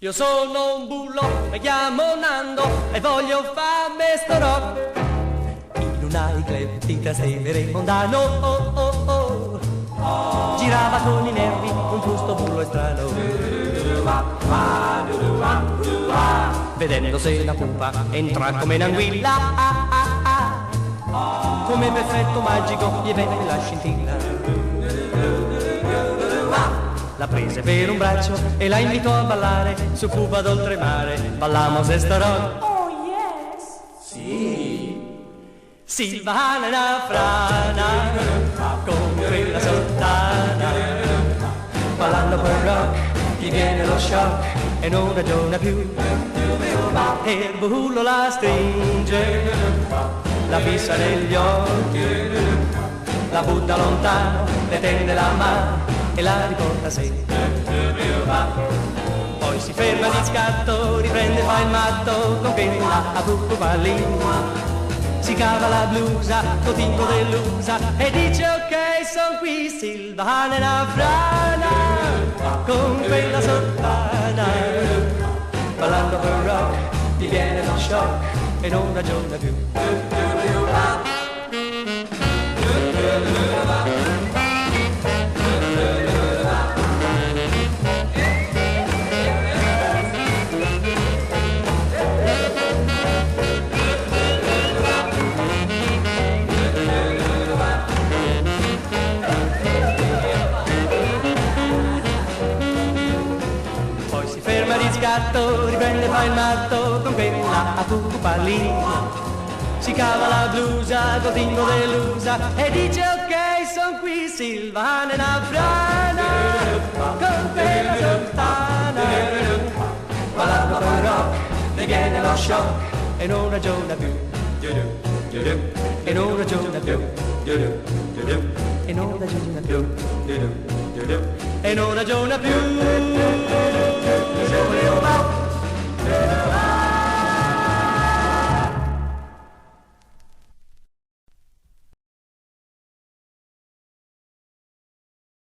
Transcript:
Io sono un bullo, mi chiamo Nando e voglio fare sto rock. In una club di Trastevere mondano, oh oh oh, girava con i nervi un fusto bullo e strano. Vedendosi la pupa entra come un'anguilla, come per effetto magico gli venne la scintilla. La prese per un braccio e la invitò a ballare su Cuba d'oltremare. Ballamos esta rock. Oh yes! Sì, Silvana è una frana con quella sottana. Ballando quel rock gli viene lo shock e non ragiona più. E il bullo la stringe, la fissa negli occhi, la butta lontano, le tende la mano e la riporta a sé. Poi si ferma di scatto, riprende, fa il matto con quella a buco pallino. Si cava la blusa, col tinto dell'usa e dice ok, son qui, Silvana è una frana con quella sottana. Ballando per rock gli viene lo shock e non ragiona più. Ferma di scatto, riprende, fa il matto con quella a tubo pallino. Si cava la blusa col tingo dell'usa e dice ok, son qui, Silvana è una frana con quella sottana. Ballando per rock le viene lo shock e non ragiona più. E non ragiona più. E non ragiona più. E non ragiona più.